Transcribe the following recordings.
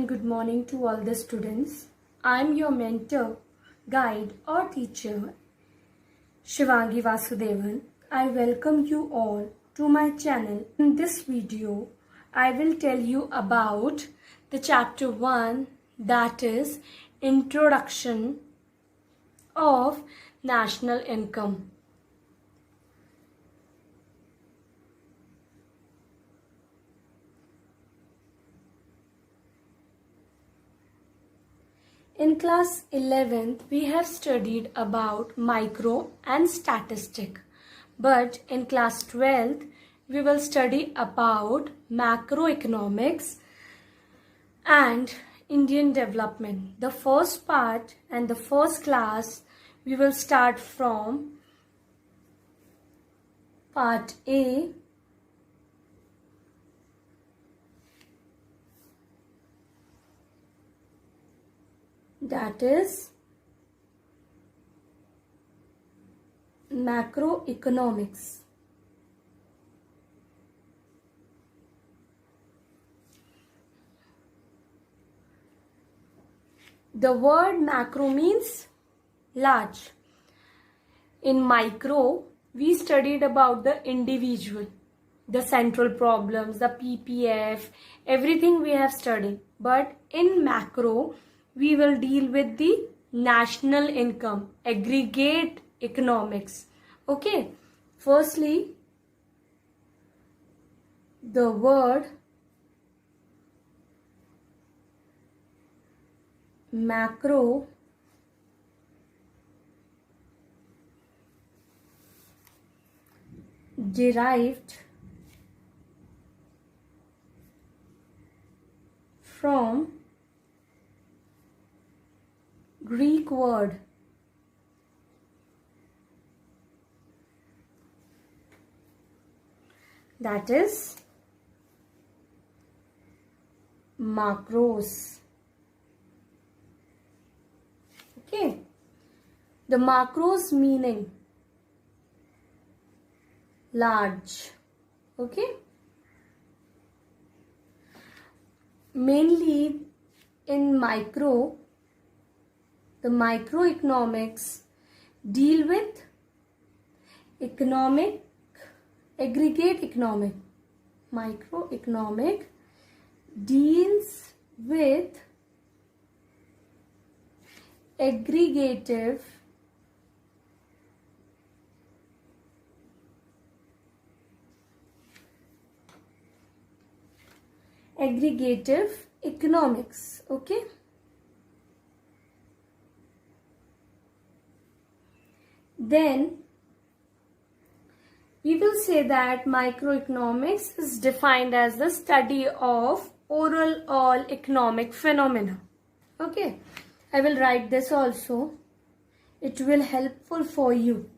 and good morning to all the students. I am your mentor, guide or teacher, Shivangi Vasudevan. I welcome you all to my channel. In this video, I will tell you about the chapter 1, that is Introduction of National Income. In class 11th, we have studied about micro and statistic. But in class 12th, we will study about macroeconomics and Indian development. The first part and the first class, we will start from part A, that is macroeconomics. The word macro means large. In micro, we studied about the individual, the central problems, the PPF, everything we have studied. But in macro, we will deal with the national income, aggregate economics. Okay, firstly, the word macro derived from Greek word that is macros. Okay, the macros meaning large. Okay, mainly in micro, the microeconomics deal with economic, aggregate economic. Microeconomic deals with aggregative economics. Okay, then we will say that microeconomics is defined as the study of overall economic phenomena. Okay, I will write this also. It will helpful for you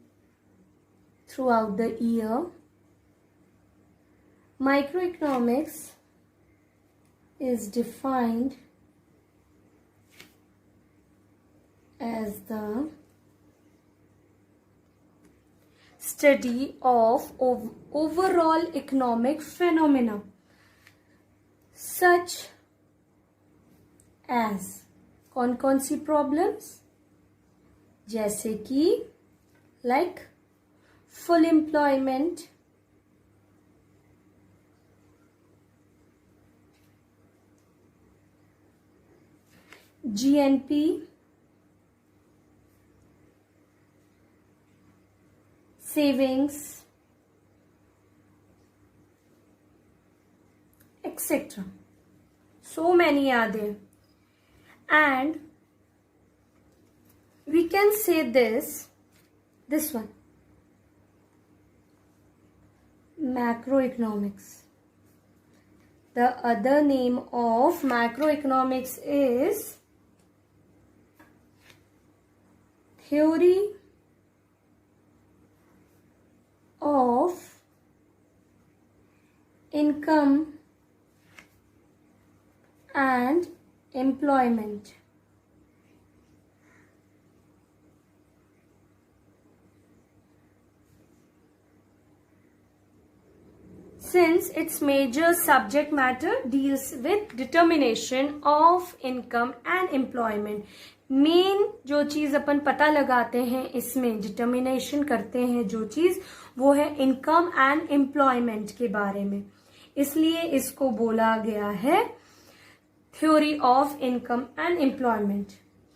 throughout the year. Microeconomics is defined as the study of overall economic phenomena such as कौन सी problems, जैसे कि like full employment, GNP, savings, etc. So many are there. And we can say this one, macroeconomics. The other name of macroeconomics is theory of income and employment. since its major subject matter deals with determination of income and employment. Main जो चीज अपन पता लगाते हैं इसमें determination करते हैं जो चीज वो है इनकम एंड एम्प्लॉयमेंट के बारे में, इसलिए इसको बोला गया है theory of income and employment.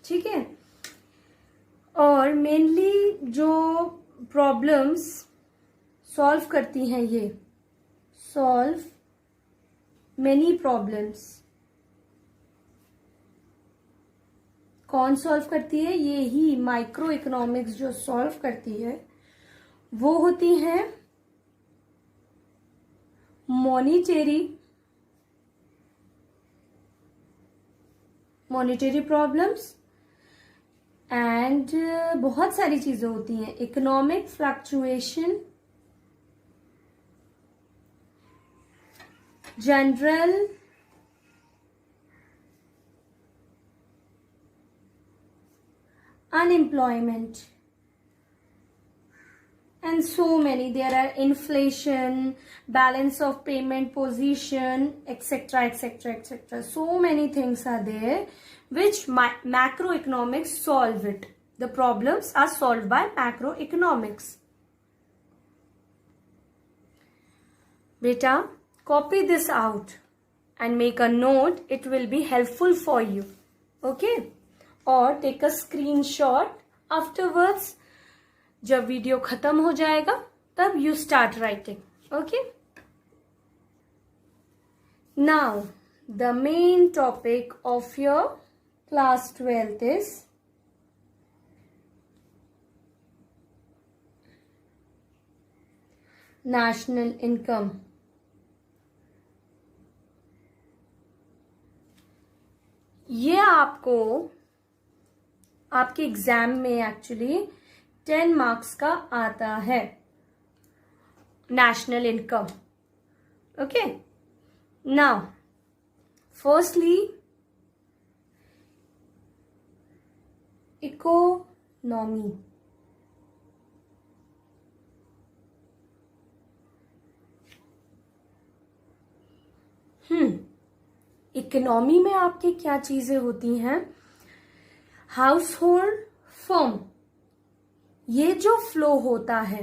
ठीक है. और मेनली जो प्रॉब्लम्स सॉल्व करती हैं ये सॉल्व मेनी प्रॉब्लम्स. कौन सॉल्व करती है? ये ही माइक्रो इकोनॉमिक्स जो सॉल्व करती है वो होती है मॉनिटरी प्रॉब्लम्स एंड बहुत सारी चीजें होती हैं. Economic fluctuation, general unemployment and so many. There are inflation, balance of payment position, etc, etc, etc. So many things are there which macroeconomics solve it. The problems are solved by macroeconomics. Beta, copy this out and make a note. It will be helpful for you. Okay? और take a screenshot afterwards. जब video खत्म हो जाएगा तब you start writing. Okay. Now the main topic of your class 12th is national income. ये आपको आपके exam में एक्चुअली 10 मार्क्स का आता है national income. Okay. Now firstly economy. Economy में आपके क्या चीजें होती हैं? House hold firm. ये जो फ्लो होता है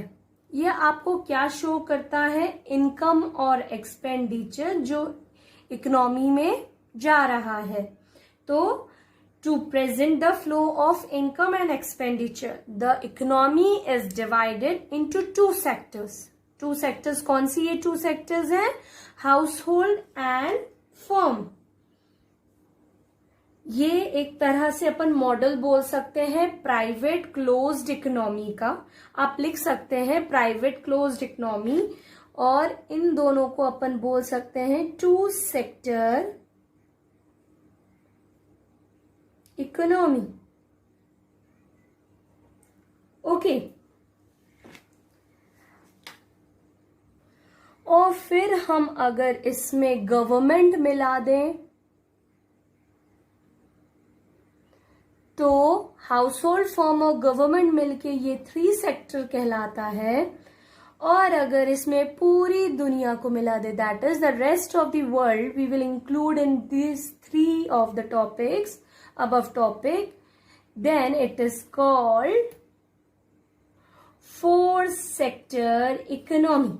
ये आपको क्या शो करता है? इनकम और एक्सपेंडिचर जो इकोनॉमी में जा रहा है. तो to present the flow of income and expenditure the economy is divided into 2 sectors. 2 sectors कौन सी ये 2 सेक्टर्स हैं? Household and firm. ये एक तरह से अपन मॉडल बोल सकते हैं प्राइवेट क्लोज्ड इकोनॉमी का. आप लिख सकते हैं प्राइवेट क्लोज्ड इकोनॉमी, और इन दोनों को अपन बोल सकते हैं 2 सेक्टर इकोनॉमी. ओके. और फिर हम अगर इसमें गवर्नमेंट मिला दें तो हाउस होल्ड फर्म और गवर्नमेंट मिलके ये 3 सेक्टर कहलाता है. और अगर इसमें पूरी दुनिया को मिला दे, that is the rest of the world, we will include in this 3 of the topics above topic, then it is called 4 sector economy.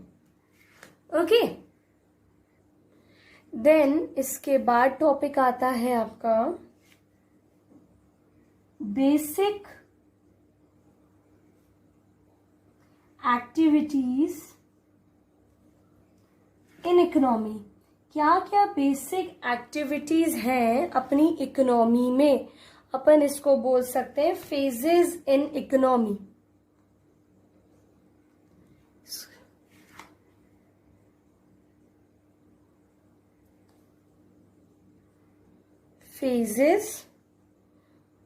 Okay. Then इसके बाद टॉपिक आता है आपका बेसिक एक्टिविटीज इन इकोनॉमी. क्या क्या बेसिक एक्टिविटीज हैं अपनी economy में? अपन इसको बोल सकते हैं phases in economy. Phases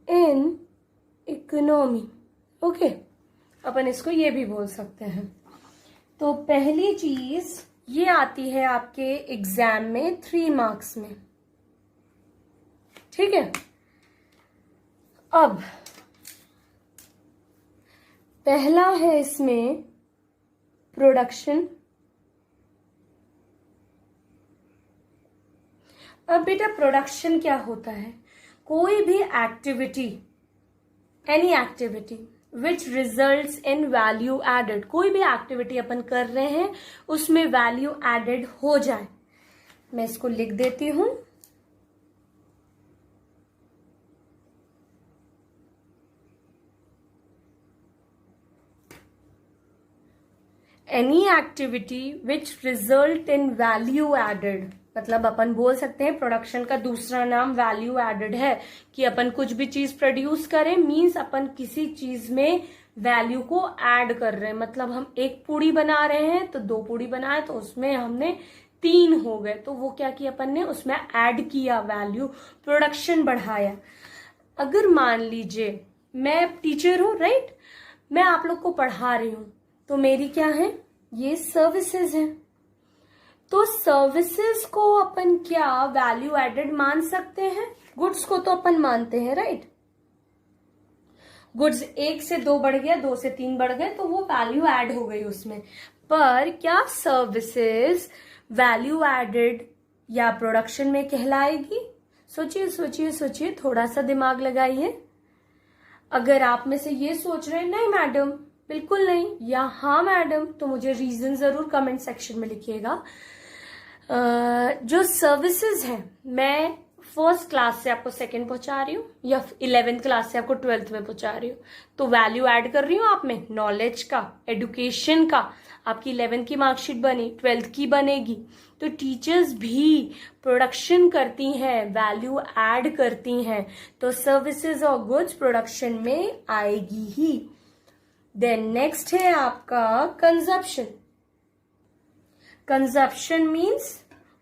in economy. Okay, अपन इसको ये भी बोल सकते हैं. तो पहली चीज ये आती है आपके एग्जाम में 3 मार्क्स में. ठीक है. अब पहला है इसमें प्रोडक्शन, अब बेटा प्रोडक्शन क्या होता है? कोई भी activity, any activity which results in value added, कोई भी एक्टिविटी अपन कर रहे हैं उसमें वैल्यू एडेड हो जाए। मैं इसको लिख देती हूं। Any activity which result in value added, मतलब अपन बोल सकते हैं प्रोडक्शन का दूसरा नाम वैल्यू एडेड है कि अपन कुछ भी चीज प्रोड्यूस करें, मीन्स अपन किसी चीज में वैल्यू को ऐड कर रहे हैं। मतलब हम एक पूड़ी बना रहे हैं तो 2 पूड़ी बनाए तो उसमें हमने 3 हो गए, तो वो क्या किया अपन ने, उसमें ऐड किया वैल्यू, प्रोडक्शन बढ़ाया। अगर मान लीजिए मैं टीचर हूं, राइट, मैं आप लोग को पढ़ा रही हूं, तो मेरी क्या है, ये सर्विसेज है। तो सर्विसेज को अपन क्या वैल्यू एडेड मान सकते हैं? गुड्स को तो अपन मानते हैं, राइट। गुड्स 1 से 2 बढ़ गया, 2 से 3 बढ़ गए, तो वो वैल्यू ऐड हो गई उसमें। पर क्या सर्विसेज वैल्यू एडेड या प्रोडक्शन में कहलाएगी? सोचिए सोचिए सोचिए, थोड़ा सा दिमाग लगाइए। अगर आप में से ये सोच रहे हैं नहीं मैडम बिल्कुल नहीं, या हाँ मैडम, तो मुझे रीजन जरूर कमेंट सेक्शन में लिखिएगा। जो सर्विसेज है, मैं फर्स्ट क्लास से आपको सेकंड पहुंचा रही हूँ या 11th क्लास से आपको 12th में पहुंचा रही हूँ, तो वैल्यू ऐड कर रही हूँ आप में, नॉलेज का, एडुकेशन का। आपकी 11th की मार्कशीट बनी, 12th की बनेगी। तो टीचर्स भी प्रोडक्शन करती हैं, वैल्यू ऐड करती हैं, तो सर्विसेज और गुड्स प्रोडक्शन में आएगी ही। देन नेक्स्ट है आपका कंजप्शन। कंजप्शन मीन्स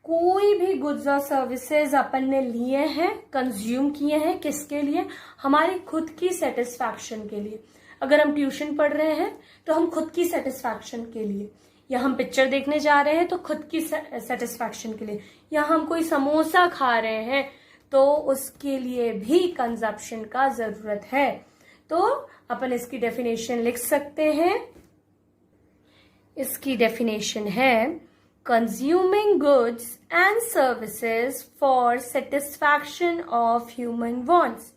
कोई भी गुड्स और सर्विसेज अपन ने लिए हैं, कंज्यूम किए हैं, किसके लिए? हमारी खुद की सेटिस्फैक्शन के लिए। अगर हम ट्यूशन पढ़ रहे हैं तो हम खुद की सेटिस्फैक्शन के लिए, या हम पिक्चर देखने जा रहे हैं तो खुद की सेटिस्फैक्शन के लिए, या हम कोई समोसा खा रहे हैं तो उसके लिए भी कंजप्शन का जरूरत है। तो अपन इसकी डेफिनेशन लिख सकते हैं। इसकी डेफिनेशन है consuming goods and services for satisfaction of human wants।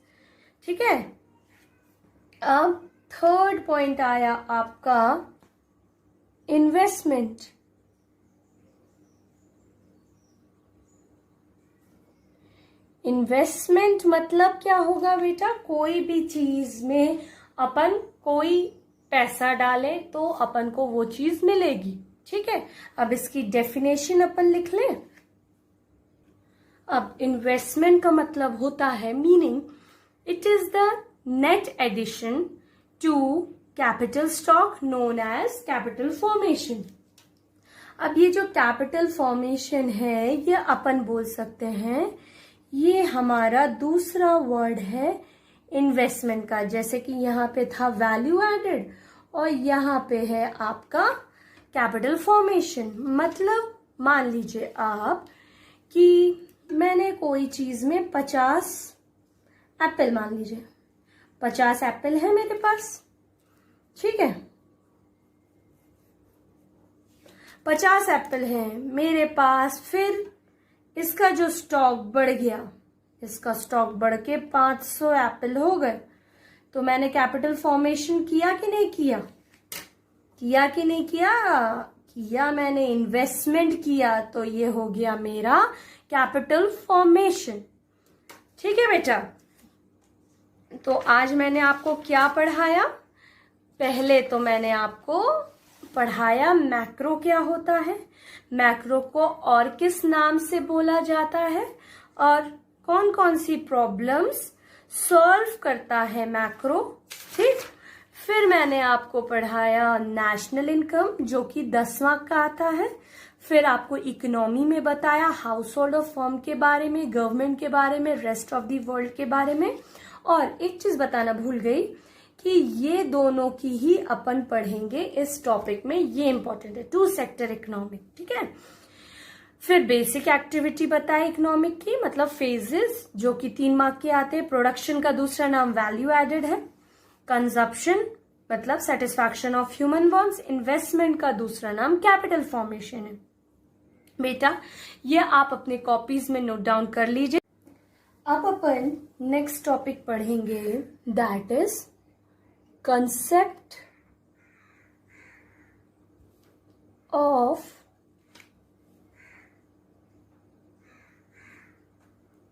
ठीक है। अब थर्ड पॉइंट आया आपका इन्वेस्टमेंट। इन्वेस्टमेंट मतलब क्या होगा बेटा? कोई भी चीज में अपन कोई पैसा डाले तो अपन को वो चीज मिलेगी। ठीक है। अब इसकी डेफिनेशन अपन लिख लें। अब इन्वेस्टमेंट का मतलब होता है, meaning it is the net addition to capital stock known as capital formation. अब ये जो कैपिटल फॉर्मेशन है, ये अपन बोल सकते हैं ये हमारा दूसरा वर्ड है इन्वेस्टमेंट का। जैसे कि यहाँ पे था वैल्यू एडेड और यहाँ पे है आपका कैपिटल फॉर्मेशन। मतलब मान लीजिए आप कि मैंने कोई चीज में 50 एप्पल, मान लीजिए 50 एप्पल है मेरे पास। ठीक है, 50 एप्पल है मेरे पास। फिर इसका जो स्टॉक बढ़ गया, इसका स्टॉक बढ़ के 500 एप्पल हो गए, तो मैंने कैपिटल फॉर्मेशन किया कि नहीं किया? किया कि नहीं किया? किया मैंने, इन्वेस्टमेंट किया, तो ये हो गया मेरा कैपिटल फॉर्मेशन। ठीक है बेटा। तो आज मैंने आपको क्या पढ़ाया? पहले तो मैंने आपको पढ़ाया मैक्रो क्या होता है, मैक्रो को और किस नाम से बोला जाता है, और कौन कौन सी प्रॉब्लम्स सॉल्व करता है मैक्रो। ठीक। फिर मैंने आपको पढ़ाया नेशनल इनकम, जो कि 10वां का आता है। फिर आपको इकोनॉमी में बताया हाउस होल्ड ऑफ फर्म के बारे में, गवर्नमेंट के बारे में, रेस्ट ऑफ द वर्ल्ड के बारे में। और एक चीज बताना भूल गई कि ये दोनों की ही अपन पढ़ेंगे इस टॉपिक में, ये इंपॉर्टेंट है, 2 सेक्टर इकोनॉमिक। ठीक है। फिर बेसिक एक्टिविटी बताए इकोनॉमिक की, मतलब फेजेस, जो कि 3 मार्क के आते हैं। प्रोडक्शन का दूसरा नाम वैल्यू एडेड है। कंजप्शन मतलब satisfaction of human wants. Investment का दूसरा नाम कैपिटल फॉर्मेशन है। बेटा ये आप अपने कॉपीज में नोट डाउन कर लीजिए। अब अपन नेक्स्ट टॉपिक पढ़ेंगे, that is concept of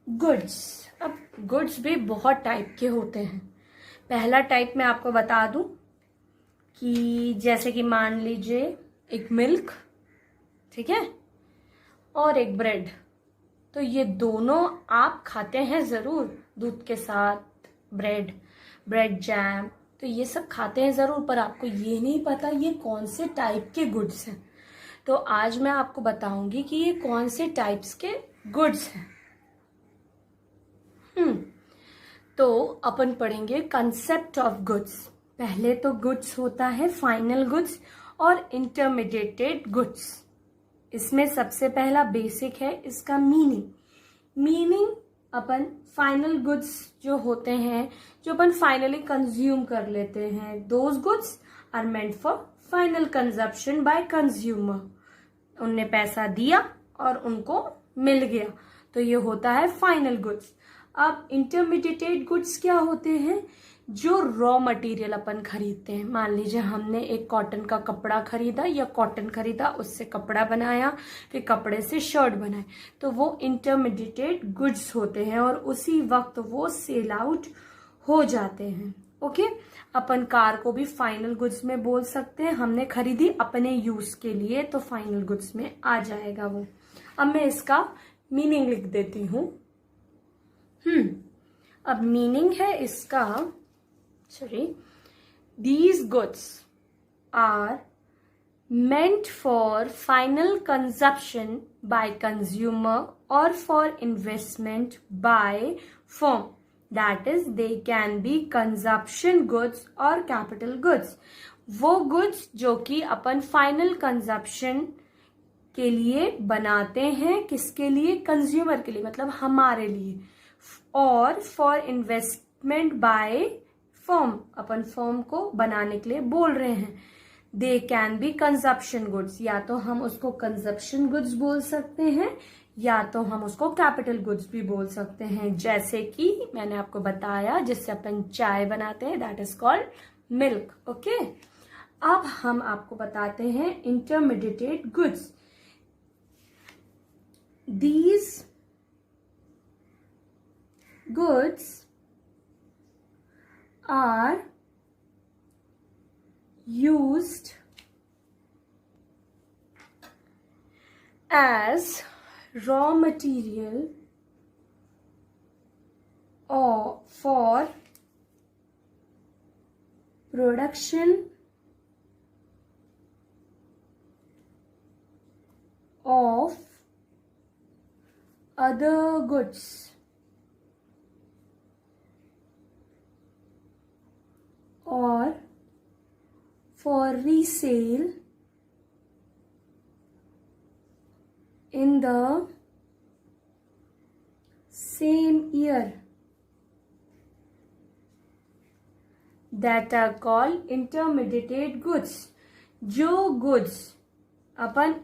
goods. अब गुड्स भी बहुत टाइप के होते हैं। पहला टाइप मैं आपको बता दूं कि जैसे कि मान लीजिए एक मिल्क, ठीक है, और एक ब्रेड। तो ये दोनों आप खाते हैं ज़रूर, दूध के साथ ब्रेड जैम, तो ये सब खाते हैं ज़रूर, पर आपको ये नहीं पता ये कौन से टाइप के गुड्स हैं। तो आज मैं आपको बताऊंगी कि ये कौन से टाइप्स के गुड्स हैं। तो अपन पढ़ेंगे कंसेप्ट ऑफ गुड्स। पहले तो गुड्स होता है फाइनल गुड्स और इंटरमीडिएटेड गुड्स। इसमें सबसे पहला बेसिक है इसका मीनिंग अपन फाइनल गुड्स जो होते हैं, जो अपन फाइनली कंज्यूम कर लेते हैं, those goods are meant for final consumption by consumer. उनने पैसा दिया और उनको मिल गया, तो ये होता है फाइनल गुड्स। अब इंटरमीडिएटेड गुड्स क्या होते हैं, जो रॉ मटेरियल अपन खरीदते हैं। मान लीजिए हमने एक कॉटन का कपड़ा खरीदा या कॉटन खरीदा, उससे कपड़ा बनाया, फिर कपड़े से शर्ट बनाए, तो वो इंटरमीडिएटेड गुड्स होते हैं और उसी वक्त वो सेल आउट हो जाते हैं। ओके, अपन कार को भी फाइनल गुड्स में बोल सकते हैं। हमने खरीदी अपने यूज के लिए, तो फाइनल गुड्स में आ जाएगा वो। अब मैं इसका मीनिंग लिख देती हूँ। अब मीनिंग है इसका, these goods are meant for final consumption by consumer or for investment by firm. That is, they can be consumption goods or capital goods. वो goods जो कि अपन फाइनल कंजप्शन के लिए बनाते हैं, किसके लिए, कंज्यूमर के लिए, मतलब हमारे लिए, और for investment by firm, upon firm को बनाने के लिए बोल रहे हैं। They can be consumption goods, या तो हम उसको कंजप्शन गुड्स बोल सकते हैं या तो हम उसको कैपिटल गुड्स भी बोल सकते हैं। जैसे कि मैंने आपको बताया जिससे अपन चाय बनाते हैं, that is called milk. Okay, अब हम आपको बताते हैं intermediated goods. These goods are used as raw material or for production of other goods or for resale in the same year, that are called intermediate goods. जो goods अपन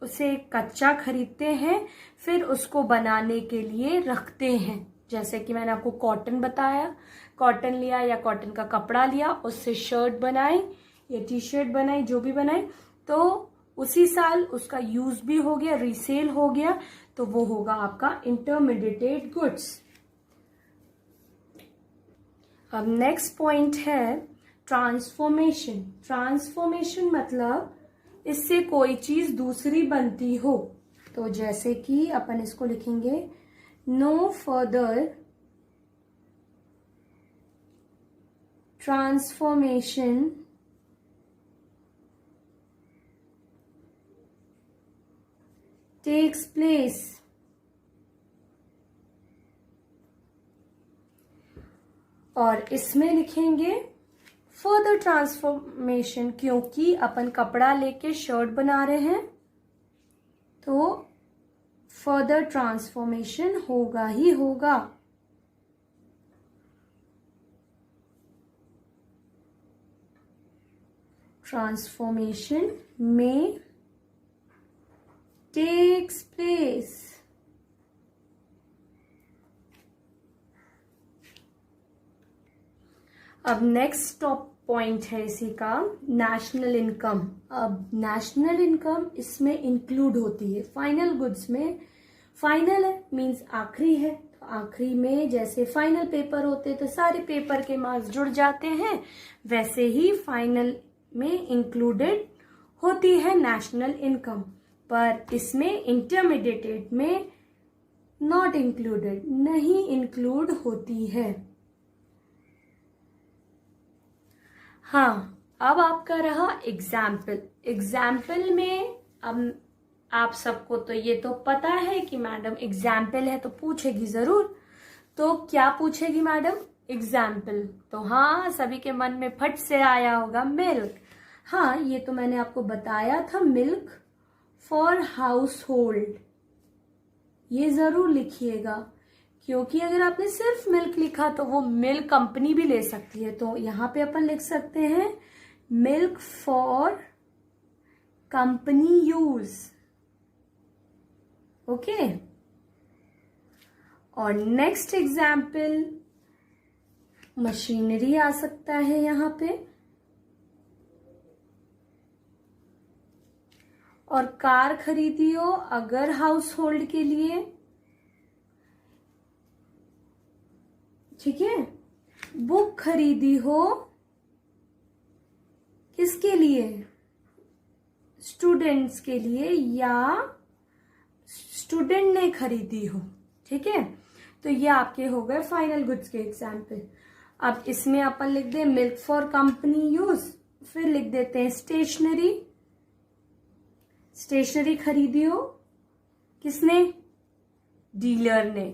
उसे कच्चा खरीदते हैं, फिर उसको बनाने के लिए रखते हैं। जैसे कि मैंने आपको कॉटन बताया, कॉटन लिया या कॉटन का कपड़ा लिया, उससे शर्ट बनाई या टी शर्ट बनाई, जो भी बनाई, तो उसी साल उसका यूज भी हो गया, रीसेल हो गया, तो वो होगा आपका इंटरमीडिएटेड गुड्स। अब नेक्स्ट पॉइंट है ट्रांसफॉर्मेशन। ट्रांसफॉर्मेशन मतलब इससे कोई चीज दूसरी बनती हो। तो जैसे कि अपन इसको लिखेंगे, no further transformation takes place. और इसमें लिखेंगे फर्दर ट्रांसफॉर्मेशन, क्योंकि अपन कपड़ा लेके शर्ट बना रहे हैं, तो फर्दर ट्रांसफॉर्मेशन होगा ही होगा। ट्रांसफॉर्मेशन में takes place. अब नेक्स्ट टॉप पॉइंट है इसी का नेशनल इनकम। अब नेशनल इनकम इसमें इंक्लूड होती है फाइनल गुड्स में। फाइनल है मीन्स आखिरी है, तो आखिरी में जैसे फाइनल पेपर होते तो सारे पेपर के मार्क्स जुड़ जाते हैं, वैसे ही फाइनल में इंक्लूडेड होती है नेशनल इनकम, पर इसमें इंटरमीडिएट में नॉट इंक्लूडेड, नहीं इंक्लूड होती है। हाँ, अब आपका रहा एग्जाम्पल। एग्जाम्पल में अब आप सबको तो ये तो पता है कि मैडम एग्जाम्पल है तो पूछेगी जरूर। तो क्या पूछेगी मैडम? एग्जाम्पल। तो हाँ, सभी के मन में फट से आया होगा मिल्क। हाँ, ये तो मैंने आपको बताया था, मिल्क फॉर हाउस होल्ड, ये जरूर लिखिएगा, क्योंकि अगर आपने सिर्फ मिल्क लिखा तो वो मिल्क कंपनी भी ले सकती है। तो यहां पे अपन लिख सकते हैं milk for company use. Okay, और नेक्स्ट एग्जाम्पल मशीनरी आ सकता है यहां पे, और कार खरीदी हो अगर हाउस होल्ड के लिए, ठीक है। बुक खरीदी हो किसके लिए? स्टूडेंट्स के लिए, या स्टूडेंट ने खरीदी हो, ठीक है। तो ये आपके हो गए फाइनल गुड्स के एग्जाम्पल। अब इसमें अपन लिख दे मिल्क फॉर कंपनी यूज, फिर लिख देते हैं स्टेशनरी। स्टेशनरी खरीदी हो किसने? डीलर ने,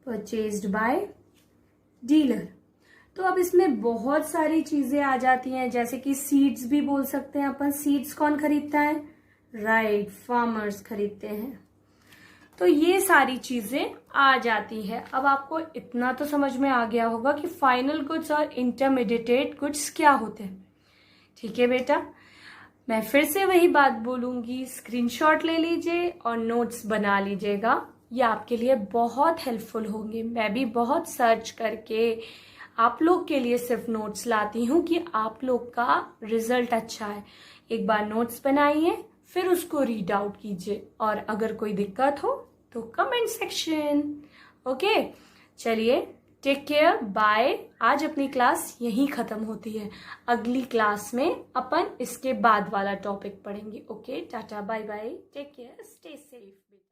परचेज्ड बाय डीलर। तो अब इसमें बहुत सारी चीजें आ जाती हैं, जैसे कि सीड्स भी बोल सकते हैं अपन। सीड्स कौन खरीदता है? राइट, फार्मर्स खरीदते हैं। तो ये सारी चीजें आ जाती है। अब आपको इतना तो समझ में आ गया होगा कि फाइनल गुड्स और इंटरमीडिएट गुड्स क्या होते हैं, ठीक है बेटा। मैं फिर से वही बात बोलूंगी, स्क्रीनशॉट ले लीजिए और नोट्स बना लीजिएगा, ये आपके लिए बहुत हेल्पफुल होंगे। मैं भी बहुत सर्च करके आप लोग के लिए सिर्फ नोट्स लाती हूँ कि आप लोग का रिजल्ट अच्छा है। एक बार नोट्स बनाइए, फिर उसको रीड आउट कीजिए, और अगर कोई दिक्कत हो तो कमेंट सेक्शन। ओके, चलिए, टेक केयर, बाय। आज अपनी क्लास यहीं खत्म होती है, अगली क्लास में अपन इसके बाद वाला टॉपिक पढ़ेंगे। Okay, tata, bye bye, take care, stay safe.